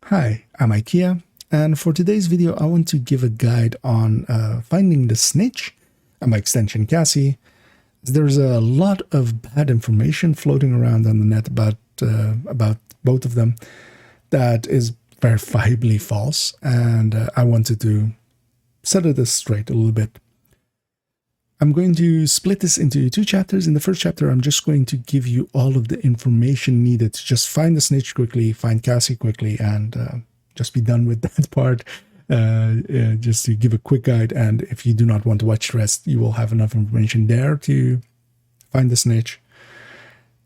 Hi, I'm iKia, and for today's video I want to give a guide on finding the Snitch, and by extension Cassie. There's a lot of bad information floating around on the net about both of them that is verifiably false, and I wanted to set it straight a little bit. I'm going to split this into two chapters. In the first chapter, I'm just going to give you all of the information needed to just find the Snitch quickly, find Cassie quickly, and just be done with that part. Just to give a quick guide, and if you do not want to watch the rest, you will have enough information there to find the Snitch.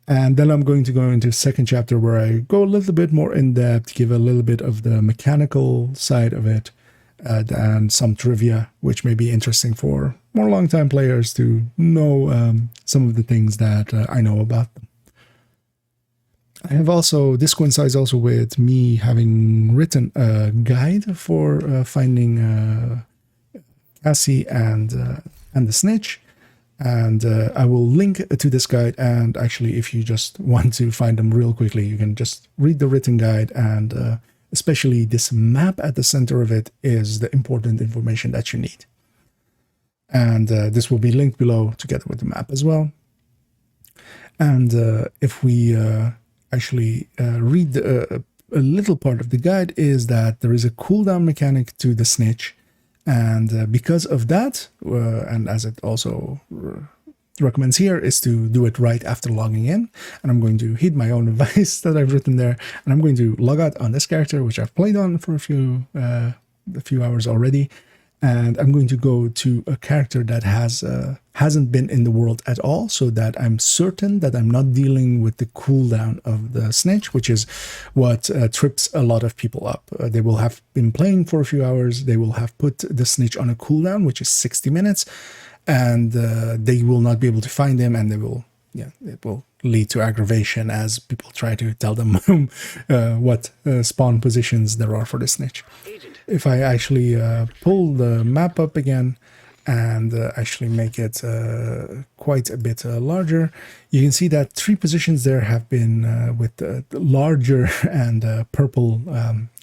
And then I'm going to go into the second chapter where I go a little bit more in depth, give a little bit of the mechanical side of it, and some trivia, which may be interesting for more long-time players to know some of the things that I know about them. I have also, this coincides also with me having written a guide for finding Cassie and the Snitch, and I will link to this guide. And actually, if you just want to find them real quickly, you can just read the written guide, and especially this map at the center of it is the important information that you need. And this will be linked below together with the map as well. And if we actually read a little part of the guide, is that there is a cooldown mechanic to the Snitch, and because of that, and as it also recommends here, is to do it right after logging in. And I'm going to heed my own advice that I've written there, and I'm going to log out on this character, which I've played on for a few hours already, and I'm going to go to a character that hasn't been in the world at all, so that I'm certain that I'm not dealing with the cooldown of the Snitch, which is what trips a lot of people up. They will have been playing for a few hours, they will have put the Snitch on a cooldown, which is 60 minutes, and they will not be able to find him, and it will lead to aggravation as people try to tell them what spawn positions there are for the Snitch. If I actually pull the map up again and actually make it quite a bit larger, you can see that 3 positions there have been with the larger and purple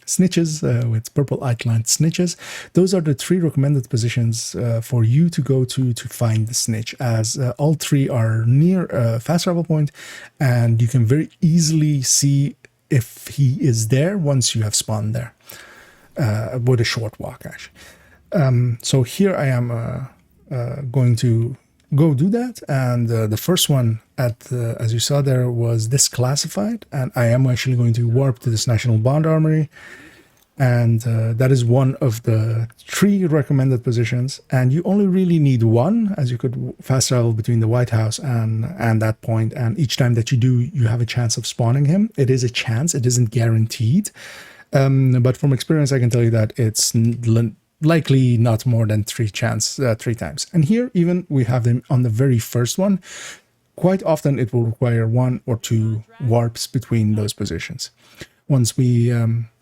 snitches, with purple outlined snitches. Those are the 3 recommended positions for you to go to find the Snitch, as all 3 are near a fast travel point, and you can very easily see if he is there once you have spawned there, with a short walk actually. So here I am going to go do that, and the first one, as you saw there, was disclassified, and I am actually going to warp to this National Bond Armory, and that is one of the 3 recommended positions, and you only really need 1, as you could fast travel between the White House and that point, and each time that you do, you have a chance of spawning him. It is a chance, it isn't guaranteed, but from experience I can tell you that it's likely not more than 3 times. And here even we have them on the very first one. Quite often it will require 1 or 2 warps between those positions. Once we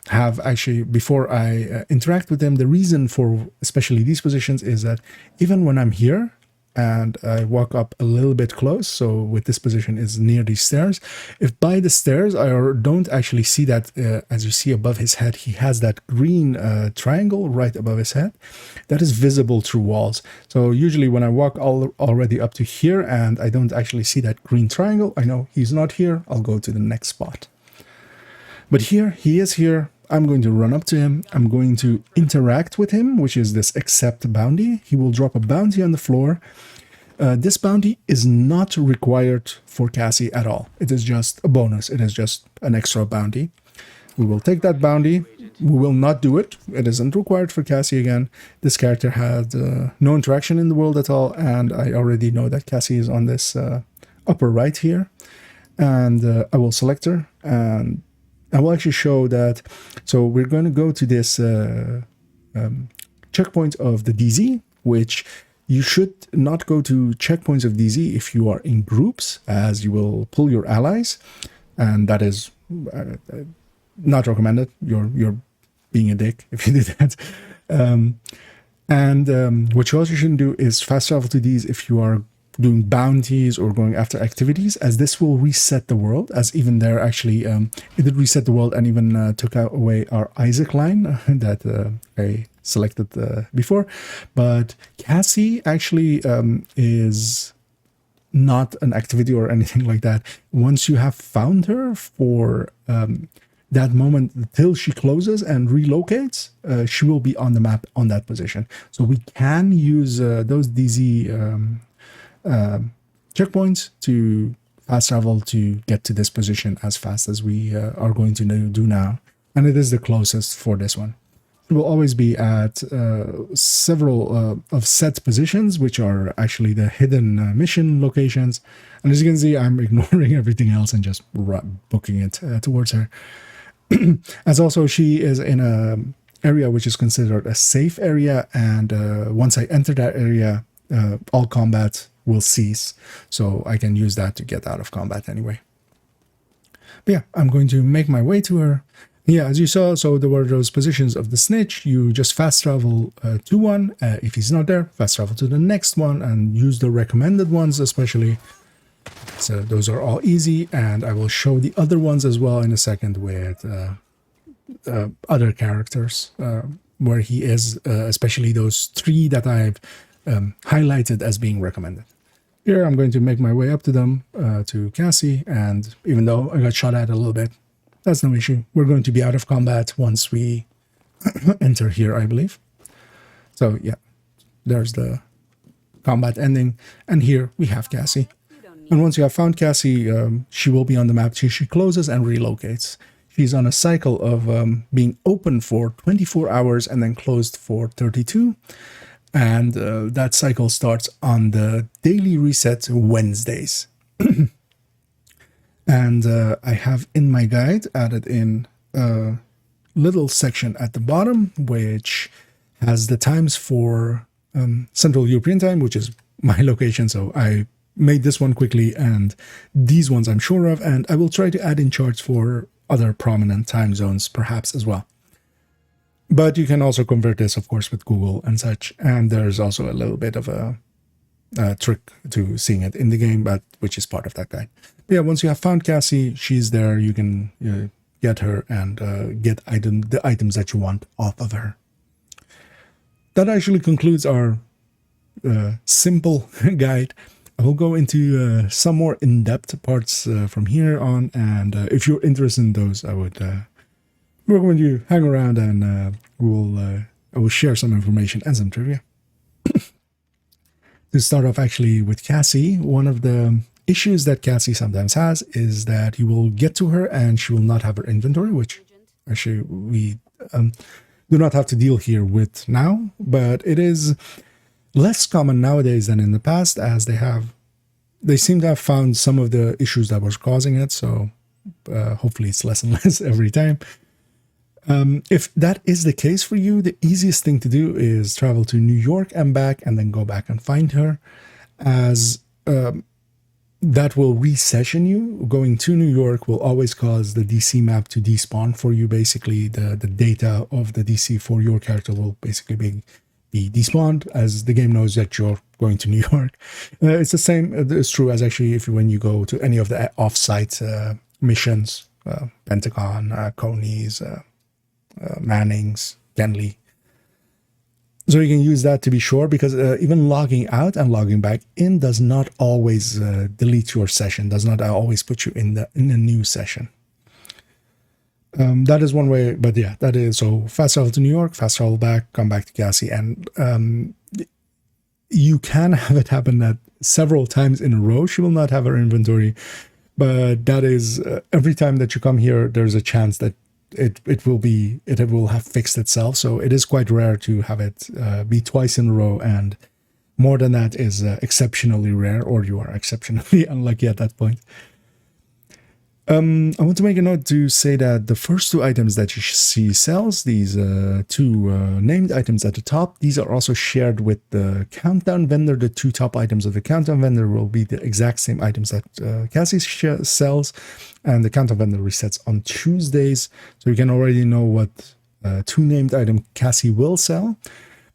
have actually, before I interact with them, the reason for especially these positions is that even when I'm here and I walk up a little bit close, so with this position is near these stairs, if by the stairs I don't actually see that, as you see above his head, he has that green triangle right above his head that is visible through walls. So usually when I walk already up to here and I don't actually see that green triangle, I know he's not here, I'll go to the next spot. But here, he is here, I'm going to run up to him, I'm going to interact with him, which is this accept bounty. He will drop a bounty on the floor. This bounty is not required for Cassie at all. It is just a bonus, it is just an extra bounty. We will take that bounty, we will not do it, it isn't required for Cassie again. This character had no interaction in the world at all, and I already know that Cassie is on this upper right here. And I will select her, and I will actually show that. So we're going to go to this checkpoint of the DZ, which you should not go to checkpoints of DZ if you are in groups, as you will pull your allies, and that is not recommended. You're being a dick if you do that. What you also shouldn't do is fast travel to these if you are doing bounties or going after activities, as this will reset the world. As even there, actually, it did reset the world and even took away our Isaac line that I selected before. But Cassie actually is not an activity or anything like that. Once you have found her for that moment till she closes and relocates, she will be on the map on that position. So we can use those DZ checkpoints to fast travel to get to this position as fast as we are going to do now. And it is the closest for this one. It will always be at several of set positions, which are actually the hidden mission locations. And as you can see, I'm ignoring everything else and just booking it towards her. As also, she is in a area which is considered a safe area, and once I enter that area, all combat will cease, so I can use that to get out of combat anyway. But yeah, I'm going to make my way to her. Yeah, as you saw, so there were those positions of the Snitch. You just fast travel to one. If he's not there, fast travel to the next one and use the recommended ones especially. So those are all easy, and I will show the other ones as well in a second with other characters where he is, especially those 3 that I've highlighted as being recommended. Here I'm going to make my way up to them, to Cassie, and even though I got shot at a little bit, that's no issue. We're going to be out of combat once we enter here, I believe. So yeah, there's the combat ending, and here we have Cassie. And once you have found Cassie, she will be on the map till she closes and relocates. She's on a cycle of being open for 24 hours and then closed for 32. And that cycle starts on the daily reset Wednesdays. And I have in my guide added in a little section at the bottom, which has the times for Central European time, which is my location. So I made this one quickly, and these ones I'm sure of, and I will try to add in charts for other prominent time zones perhaps as well. But you can also convert this, of course, with Google and such, and there's also a little bit of a trick to seeing it in the game, but which is part of that guide. But yeah, once you have found Cassie, she's there, you can get her and get the items that you want off of her. That actually concludes our simple guide. I will go into some more in-depth parts from here on, and if you're interested in those, I would recommend you hang around, and I will share some information and some trivia. To start off actually with Cassie, one of the issues that Cassie sometimes has is that you will get to her and she will not have her inventory, which actually we do not have to deal here with now, but it is less common nowadays than in the past, as they seem to have found some of the issues that was causing it, so hopefully it's less and less every time. If that is the case for you, the easiest thing to do is travel to New York and back, and then go back and find her, as that will resession you. Going to New York will always cause the DC map to despawn for you. Basically, the data of the DC for your character will basically be despawned, as the game knows that you're going to New York. It's the same. It's true as actually when you go to any of the off-site missions, Pentagon, Coney's, Manning's, Genly. So you can use that to be sure, because even logging out and logging back in does not always delete your session, does not always put you in a new session. That is one way, but yeah, that is so. Fast travel to New York, fast travel back, come back to Cassie, and you can have it happen that several times in a row she will not have her inventory, but that is every time that you come here, there's a chance that it will have fixed itself. So it is quite rare to have it be twice in a row, and more than that is exceptionally rare, or you are exceptionally unlucky at that point. I want to make a note to say that the first 2 items that you see sells, these 2 named items at the top, these are also shared with the countdown vendor. The 2 top items of the countdown vendor will be the exact same items that Cassie sells, and the countdown vendor resets on Tuesdays, so you can already know what 2 named item Cassie will sell.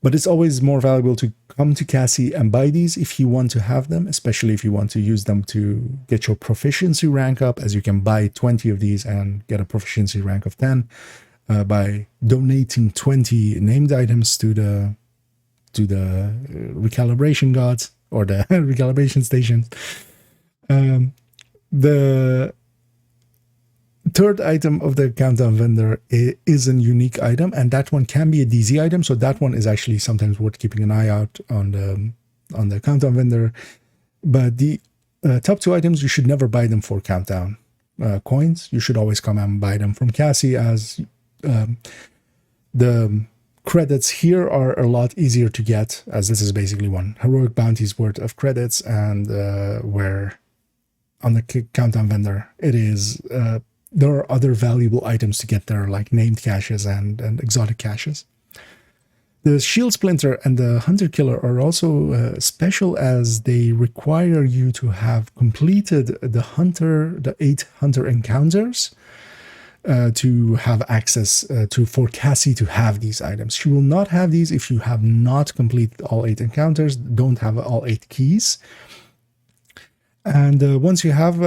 But it's always more valuable to come to Cassie and buy these if you want to have them, especially if you want to use them to get your proficiency rank up, as you can buy 20 of these and get a proficiency rank of 10 by donating 20 named items to the recalibration gods or the recalibration stations. The third item of the countdown vendor is a unique item, and that one can be a DZ item. So that one is actually sometimes worth keeping an eye out on the countdown vendor. But the top two items, you should never buy them for countdown coins. You should always come and buy them from Cassie, as the credits here are a lot easier to get, as this is basically one heroic bounty's worth of credits, and where on the countdown vendor it is there are other valuable items to get there, like named caches and exotic caches. The shield splinter and the hunter killer are also special, as they require you to have completed the 8 hunter encounters to have access for Cassie to have these items. She will not have these if you have not completed all 8 encounters, don't have all 8 keys. And once you have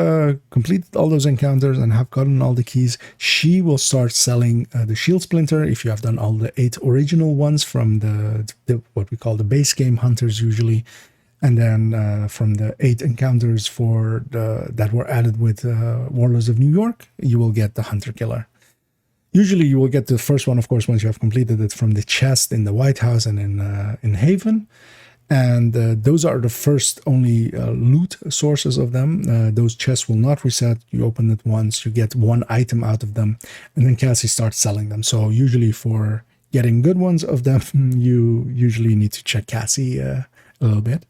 completed all those encounters and have gotten all the keys, she will start selling the shield splinter if you have done all the 8 original ones from the what we call the base game hunters usually. And then from the 8 encounters that were added with Warlords of New York, you will get the hunter killer. Usually you will get the first one, of course, once you have completed it, from the chest in the White House and in Haven. And those are the first only loot sources of them. Those chests will not reset. You open it once, you get 1 item out of them, and then Cassie starts selling them. So usually for getting good ones of them, you usually need to check Cassie a little bit.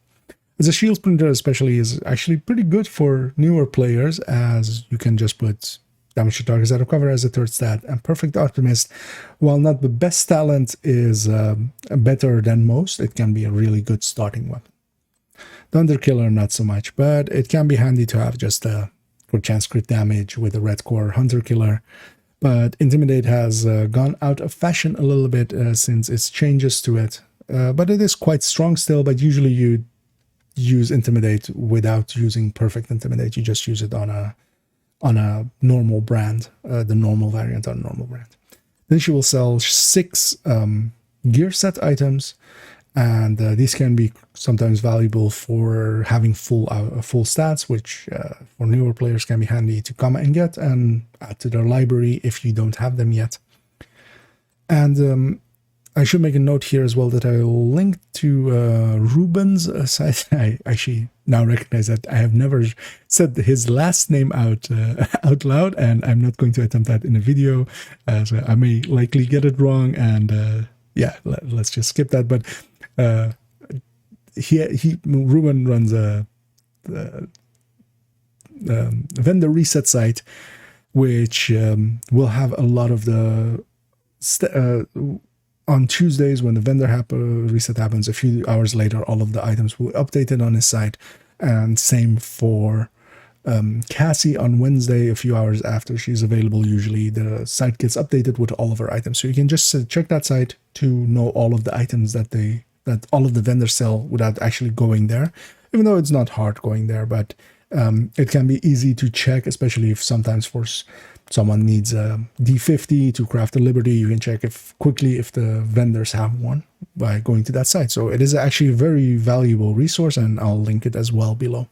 As a shield splinter especially is actually pretty good for newer players, as you can just put damage to targets out of cover as a third stat, and Perfect Optimist, while not the best talent, is better than most. It can be a really good starting weapon. Thunder Killer, not so much, but it can be handy to have just a good chance crit damage with a red core Hunter Killer. But Intimidate has gone out of fashion a little bit since its changes to it. But it is quite strong still, but usually you use Intimidate without using Perfect Intimidate. You just use it on a normal brand, the normal variant on a normal brand. Then she will sell 6 gear set items, and these can be sometimes valuable for having full stats, which for newer players can be handy to come and get and add to their library if you don't have them yet. And I should make a note here as well that I will link to Ruben's site. I actually now recognize that I have never said his last name out loud, and I'm not going to attempt that in a video, so I may likely get it wrong, and yeah, let's just skip that. But Ruben runs a vendor reset site, which will have a lot of the on Tuesdays, when the vendor reset happens, a few hours later, all of the items will be updated on his site. And same for Cassie on Wednesday, a few hours after she's available. Usually the site gets updated with all of her items. So you can just check that site to know all of the items that all of the vendors sell without actually going there. Even though it's not hard going there, but it can be easy to check, especially if sometimes for someone needs a D50 to craft a Liberty, you can check quickly if the vendors have one by going to that site. So it is actually a very valuable resource, and I'll link it as well below.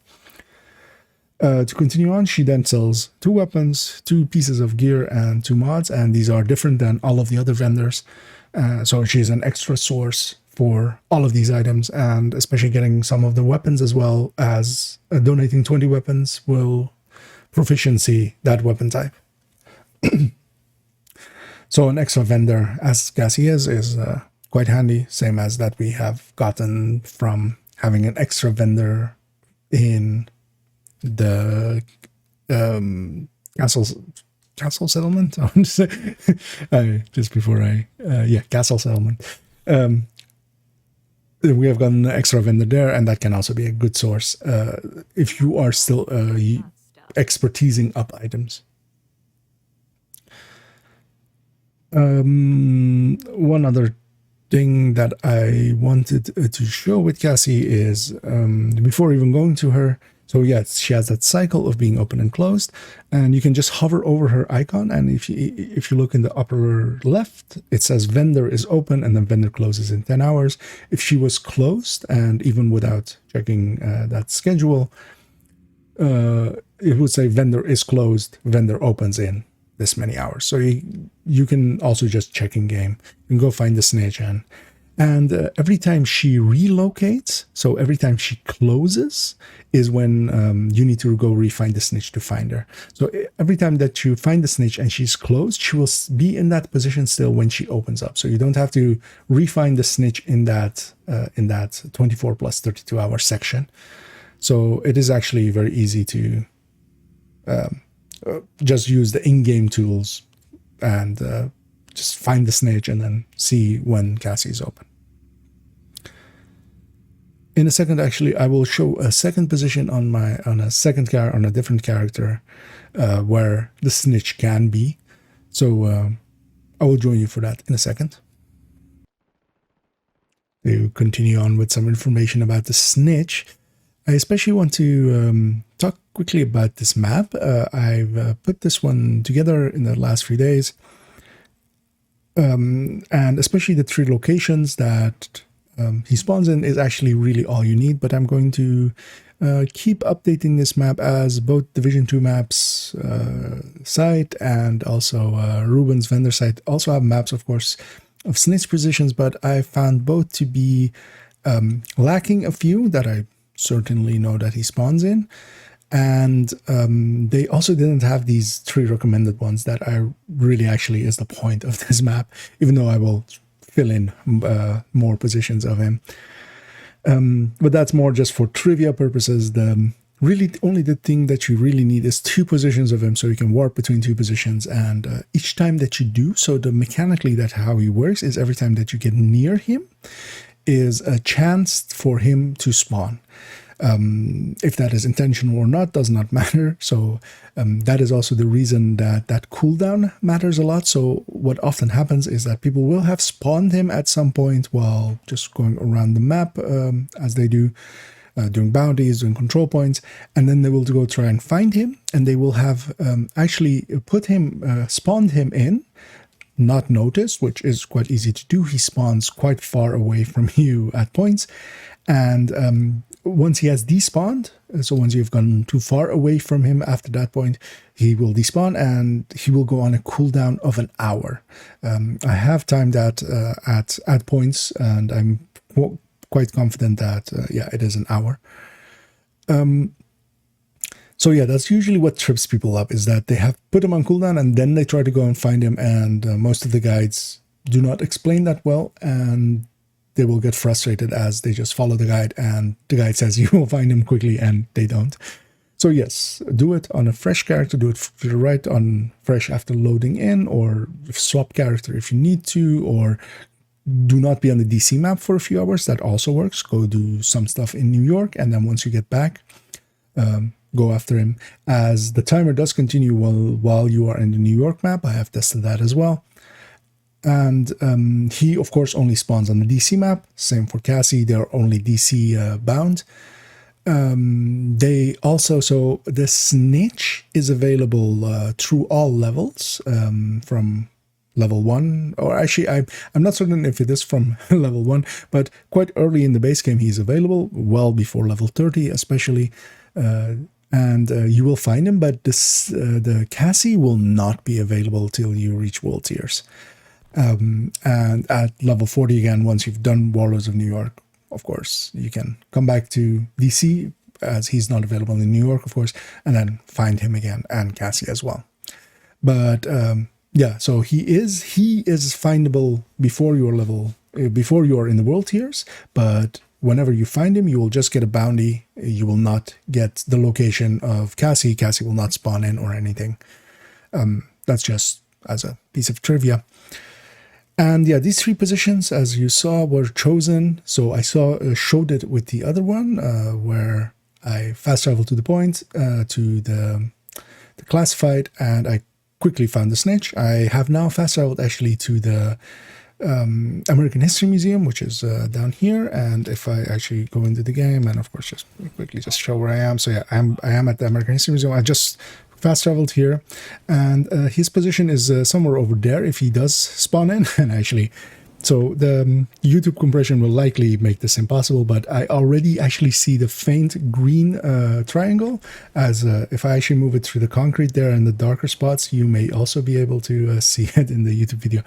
To continue on, she then sells 2 weapons, 2 pieces of gear, and 2 mods, and these are different than all of the other vendors. So she's an extra source for all of these items, and especially getting some of the weapons, as well as donating 20 weapons will proficiency that weapon type. So an extra vendor, as Cassie is quite handy, same as that we have gotten from having an extra vendor in the castle settlement. I want to say just before castle settlement. We have gotten an extra vendor there, and that can also be a good source if you are still expertising up items. One other thing that I wanted to show with Cassie is before even going to her. So yeah, she has that cycle of being open and closed, and you can just hover over her icon, and if you look in the upper left, it says vendor is open and then vendor closes in 10 hours. If she was closed, and even without checking that schedule, it would say vendor is closed, vendor opens in this many hours. So you can also just check in game. You can go find the snitch, and every time she relocates, so every time she closes, is when you need to go re-find the snitch to find her. So every time that you find the snitch and she's closed, she will be in that position still when she opens up. So you don't have to re-find the snitch in that 24 plus 32 hour section. So it is actually very easy to just use the in-game tools and just find the snitch and then see when Cassie is open. In a second, actually, I will show a second position on a different character where the snitch can be. So I will join you for that in a second. To continue on with some information about the snitch, I especially want to talk quickly about this map. I've put this one together in the last few days, and especially the 3 locations that he spawns in is actually really all you need, but I'm going to keep updating this map as both Division 2 maps site and also Ruben's vendor site also have maps, of course, of snitch positions, but I found both to be lacking a few that I certainly know that he spawns in, and they also didn't have these 3 recommended ones that I really actually is the point of this map, even though I will fill in more positions of him. But that's more just for trivia purposes. Really only the thing that you really need is 2 positions of him, so you can warp between 2 positions, and each time that you do, so the mechanically that how he works is every time that you get near him is a chance for him to spawn. If that is intentional or not does not matter. So that is also the reason that cooldown matters a lot. So what often happens is that people will have spawned him at some point while just going around the map as they do, doing bounties, doing control points, and then they will go try and find him, and they will have actually spawned him in, not noticed, which is quite easy to do. He spawns quite far away from you at points, and once he has despawned, so once you've gone too far away from him after that point, he will despawn and he will go on a cooldown of an hour. I have timed that at points, and I'm quite confident that yeah, it is an hour. So yeah, that's usually what trips people up, is that they have put him on cooldown and then they try to go and find him, and most of the guides do not explain that well, and they will get frustrated as they just follow the guide and the guide says you will find him quickly and they don't. So yes, do it on a fresh character, do it right on fresh after loading in, or swap character if you need to, or do not be on the DC map for a few hours. That also works. Go do some stuff in New York, and then once you get back, go after him, as the timer does continue while you are in the New York map. I have tested that as well. And he, of course, only spawns on the DC map. Same for Cassie. They're only DC bound. They also, so the snitch is available through all levels, from level 1, or actually I'm not certain if it is from level 1, but quite early in the base game he's available, well before level 30 especially, and you will find him, but the Cassie will not be available till you reach world tiers. And at level 40 again, once you've done Warlords of New York, of course, you can come back to DC, as he's not available in New York, of course, and then find him again, and Cassie as well. But yeah, so he is findable before your level, before you are in the world tiers, but whenever you find him, you will just get a bounty. You will not get the location of Cassie. Cassie will not spawn in or anything. That's just as a piece of trivia. And yeah, these 3 positions, as you saw, were chosen. So I showed it with the other one, where I fast traveled to the point, to the classified, and I quickly found the snitch. I have now fast traveled actually to the American History Museum, which is down here. And if I actually go into the game, and of course just quickly just show where I am. So yeah, I am at the American History Museum. I just fast traveled here, and his position is somewhere over there if he does spawn in. And actually, so the YouTube compression will likely make this impossible, but I already actually see the faint green triangle, as if I actually move it through the concrete there in the darker spots, you may also be able to see it in the YouTube video.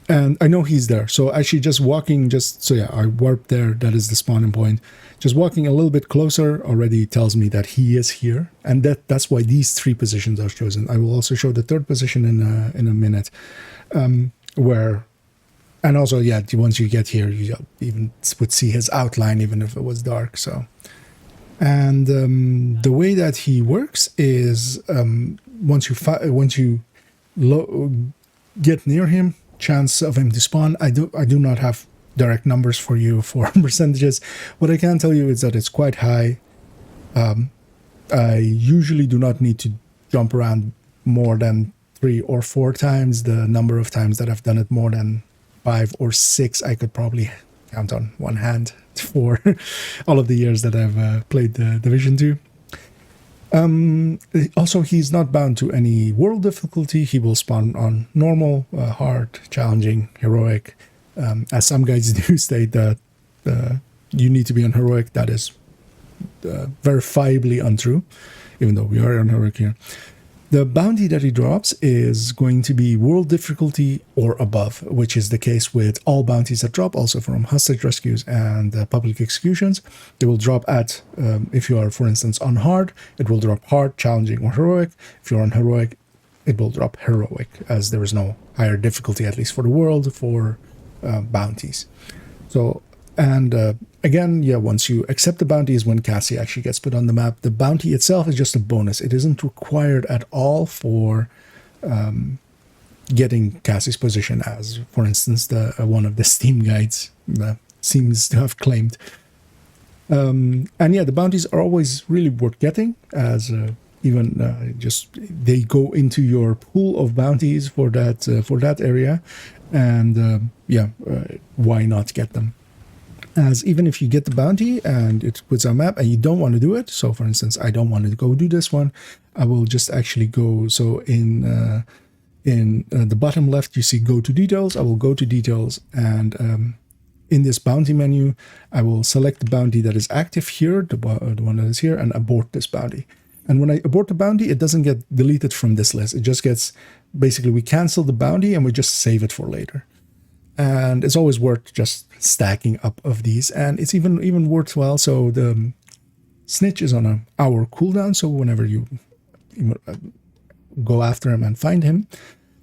And I know he's there, so actually just walking, so yeah, I warped there, that is the spawning point. Just walking a little bit closer already tells me that he is here, and that's why these 3 positions are chosen. I will also show the 3rd position in a minute, where, and also, yeah, once you get here, you even would see his outline, even if it was dark. So, and the way that he works is once you get near him, chance of him to spawn. I do not have direct numbers for you for percentages. What I can tell you is that it's quite high. I usually do not need to jump around more than 3 or 4 times. The number of times that I've done it more than 5 or 6, I could probably count on one hand for all of the years that I've played the Division 2. Also, he's not bound to any world difficulty. He will spawn on normal, hard, challenging, heroic. As some guides do state that you need to be on heroic. That is verifiably untrue, even though we are on heroic here. The bounty that he drops is going to be world difficulty or above, which is the case with all bounties that drop, also from hostage rescues and public executions. They will drop at, if you are, for instance, on hard, it will drop hard, challenging, or heroic. If you're on heroic, it will drop heroic, as there is no higher difficulty, at least for the world, for bounties. So, and again, yeah, once you accept the bounty is when Cassie actually gets put on the map. The bounty itself is just a bonus. It isn't required at all for getting Cassie's position, as, for instance, the one of the Steam guides seems to have claimed. And yeah, the bounties are always really worth getting, as even just they go into your pool of bounties for that area, and yeah, why not get them? As even if you get the bounty and it puts a map and you don't want to do it, so for instance, I don't want to go do this one, I will just actually go, so in the bottom left you see go to details. I will go to details, and in this bounty menu I will select the bounty that is active here, the one that is here, and abort this bounty. And when I abort the bounty, it doesn't get deleted from this list. It just gets, basically we cancel the bounty and we just save it for later. And it's always worth just stacking up of these, and it's even worthwhile. So the Snitch is on an hour cooldown, so whenever you go after him and find him,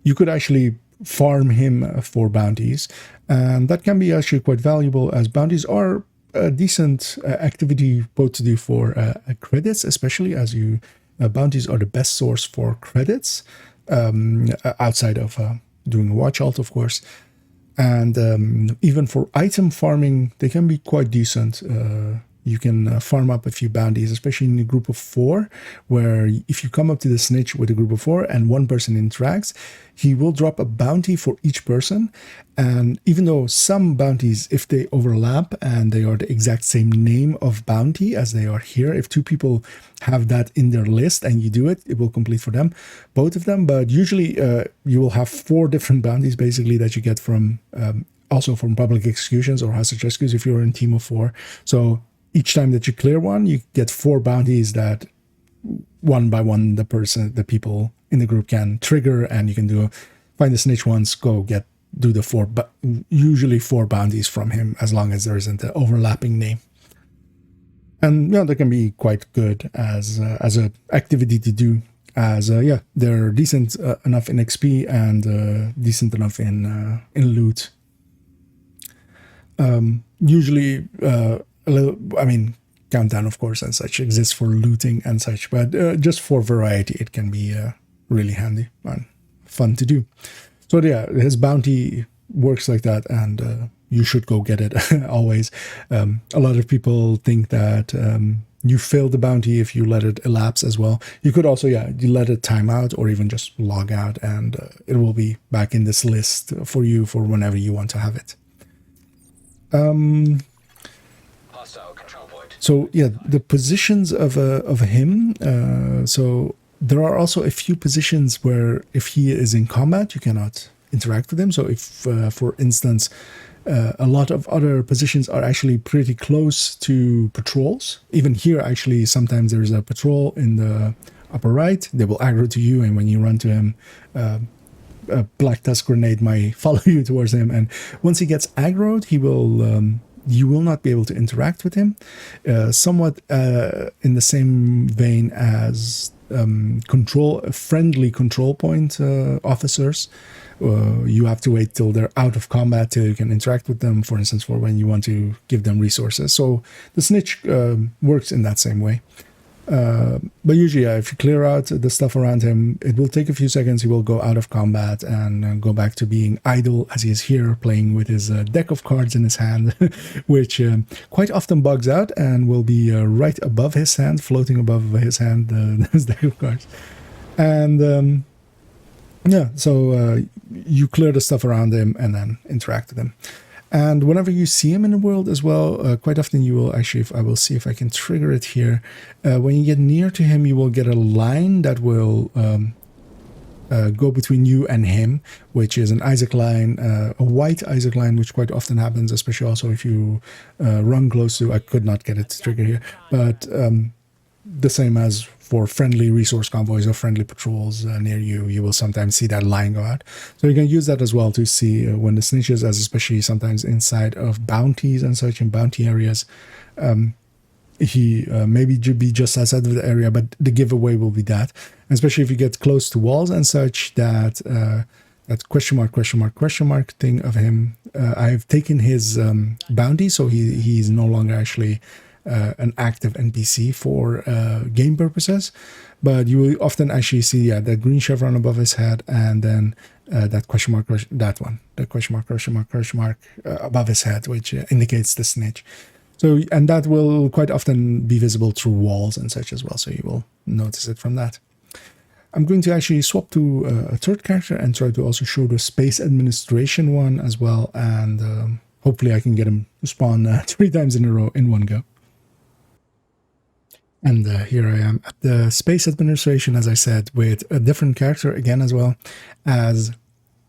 you could actually farm him for bounties, and that can be actually quite valuable, as bounties are a decent activity both to do for credits, especially as bounties are the best source for credits, outside of doing a watch alt, of course. And even for item farming, they can be quite decent. You can farm up a few bounties, especially in a group of 4, where if you come up to the Snitch with a group of 4 and one person interacts, he will drop a bounty for each person. And even though some bounties, if they overlap and they are the exact same name of bounty as they are here, if 2 people have that in their list and you do it, it will complete for them, both of them. But usually you will have 4 different bounties basically that you get from, also from public executions or hostage rescues if you're in a team of 4. So each time that you clear one, you get 4 bounties that one by one the people in the group can trigger, and you can find the Snitch once, do the 4, but usually 4 bounties from him, as long as there isn't an overlapping name. And yeah, that can be quite good as an activity to do, as yeah, they're decent enough in XP and decent enough in loot. Usually I mean, countdown, of course, and such exists for looting and such, but just for variety, it can be really handy and fun to do. So yeah, his bounty works like that, and you should go get it always. A lot of people think that you fail the bounty if you let it elapse as well. You could also, you let it time out or even just log out, and it will be back in this list for you for whenever you want to have it. So yeah, the positions of him. So there are also a few positions where if he is in combat, you cannot interact with him. So if, for instance, a lot of other positions are actually pretty close to patrols. Even here, actually, sometimes there's a patrol in the upper right. They will aggro to you, and when you run to him, a black tusk grenade might follow you towards him. And once he gets aggroed, he will you will not be able to interact with him. Somewhat in the same vein as friendly control point officers. You have to wait till they're out of combat till you can interact with them, for instance, for when you want to give them resources. So the snitch works in that same way. But usually, if you clear out the stuff around him, it will take a few seconds. He will go out of combat and go back to being idle, as he is here, playing with his deck of cards in his hand, which quite often bugs out and will be right above his hand, floating above his hand, his deck of cards. And yeah, so you clear the stuff around him and then interact with him. And whenever you see him in the world as well, quite often you will actually, I will see if I can trigger it here. When you get near to him, you will get a line that will go between you and him, which is an Isaac line, a white Isaac line, which quite often happens, especially also if you run close to, I could not get it to trigger here, but the same as for friendly resource convoys or friendly patrols near you, you will sometimes see that line go out. So you can use that as well to see when the snitches, as especially sometimes inside of bounties and such, in bounty areas, he maybe be just outside of the area, but the giveaway will be that. And especially if you get close to walls and such, that that question mark thing of him. I've taken his bounty, so he's no longer actually an active NPC for game purposes, but you will often actually see that green chevron above his head, and then that question mark, that one, the question mark above his head, which indicates the snitch. So, and that will quite often be visible through walls and such as well, so you will notice it from that. I'm going to actually swap to a third character and try to also show the space administration one as well, and hopefully I can get him to spawn 3 times in a row in one go. And here I am at the space administration, as I said, with a different character again as well as,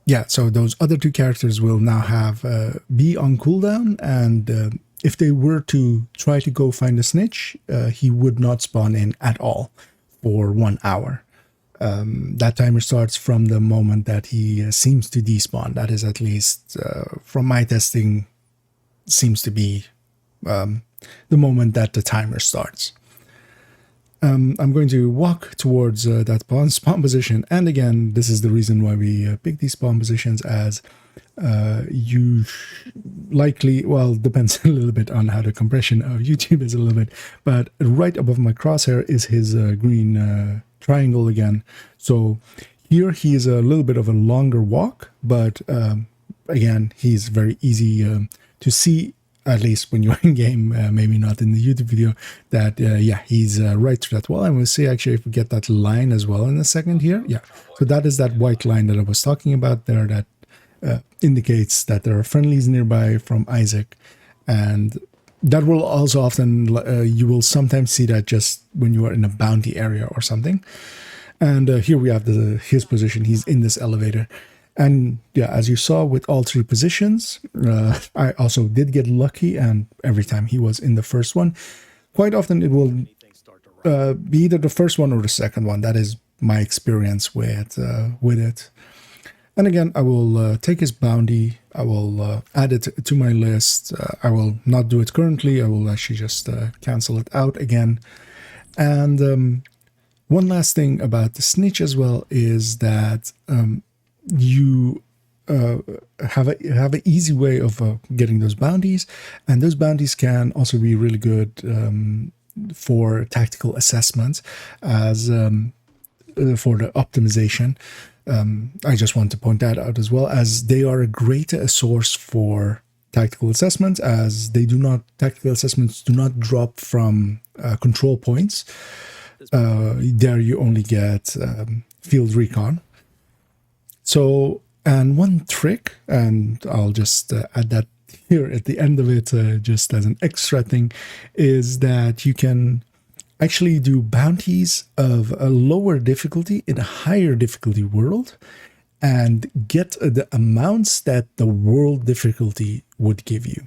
yeah, so those other 2 characters will now have be on cooldown, and if they were to try to go find a snitch, he would not spawn in at all for 1 hour. That timer starts from the moment that he seems to despawn. That is, at least from my testing, seems to be the moment that the timer starts. I'm going to walk towards that spawn position, and again, this is the reason why we pick these spawn positions, as you likely, well, depends a little bit on how the compression of YouTube is a little bit, but right above my crosshair is his green triangle again. So here he is a little bit of a longer walk, but again, he's very easy to see, at least when you're in game, maybe not in the YouTube video, that yeah, he's right through that wall. And we'll see actually if we get that line as well in a second here. Yeah, so that is that white line that I was talking about there, that indicates that there are friendlies nearby from Isaac. And that will also often, you will sometimes see that just when you are in a bounty area or something. And here we have his position. He's in this elevator. And yeah, as you saw with all 3 positions, I also did get lucky, and every time he was in the first one, quite often it will be either the first one or the second one. That is my experience with it. And again, I will take his bounty, I will add it to my list. I will not do it currently, I will actually just cancel it out again. And one last thing about the snitch as well is that you have an easy way of getting those bounties, and those bounties can also be really good for tactical assessments, as for the optimization. I just want to point that out as well, as they are a great source for tactical assessments, as tactical assessments do not drop from control points. There you only get field recon. So, and one trick, and I'll just add that here at the end of it, just as an extra thing, is that you can actually do bounties of a lower difficulty in a higher difficulty world and get the amounts that the world difficulty would give you.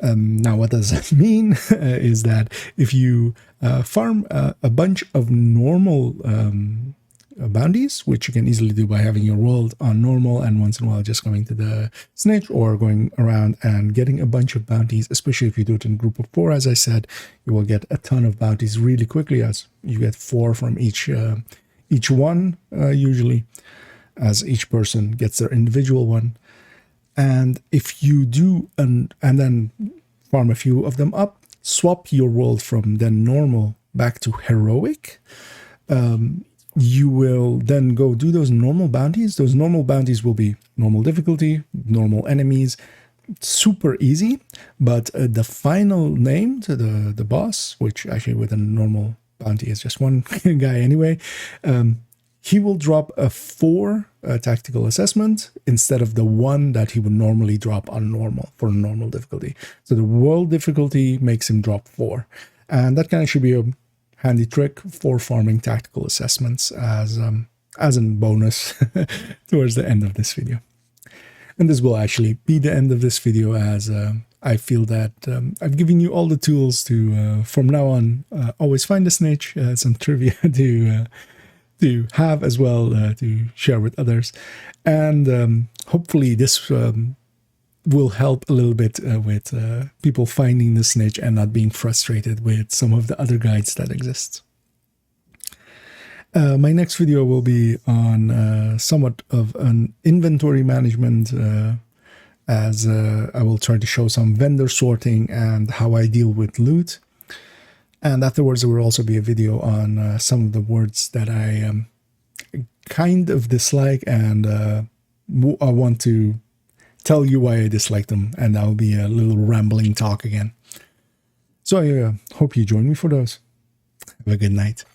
Now, what does that mean? Is that if you farm a bunch of normal bounties, which you can easily do by having your world on normal and once in a while just going to the snitch or going around and getting a bunch of bounties, especially if you do it in a group of 4, as I said, you will get a ton of bounties really quickly, as you get 4 from each one, usually, as each person gets their individual one. And if you do, and then farm a few of them up, swap your world from then normal back to heroic, you will then go do those normal bounties. Those normal bounties will be normal difficulty, normal enemies, super easy. But the final name to the boss, which actually with a normal bounty is just one guy anyway, he will drop a 4 tactical assessment instead of the 1 that he would normally drop on normal for normal difficulty. So the world difficulty makes him drop 4. And that kind of should be a handy trick for farming tactical assessments as a bonus towards the end of this video. And this will actually be the end of this video, as I feel that I've given you all the tools to, from now on, always find a snitch, some trivia to have as well, to share with others. And hopefully this will help a little bit with people finding the snitch and not being frustrated with some of the other guides that exist. My next video will be on somewhat of an inventory management, as I will try to show some vendor sorting and how I deal with loot. And afterwards, there will also be a video on some of the words that I kind of dislike, and I want to tell you why I dislike them, and that'll be a little rambling talk again. So I hope you join me for those. Have a good night.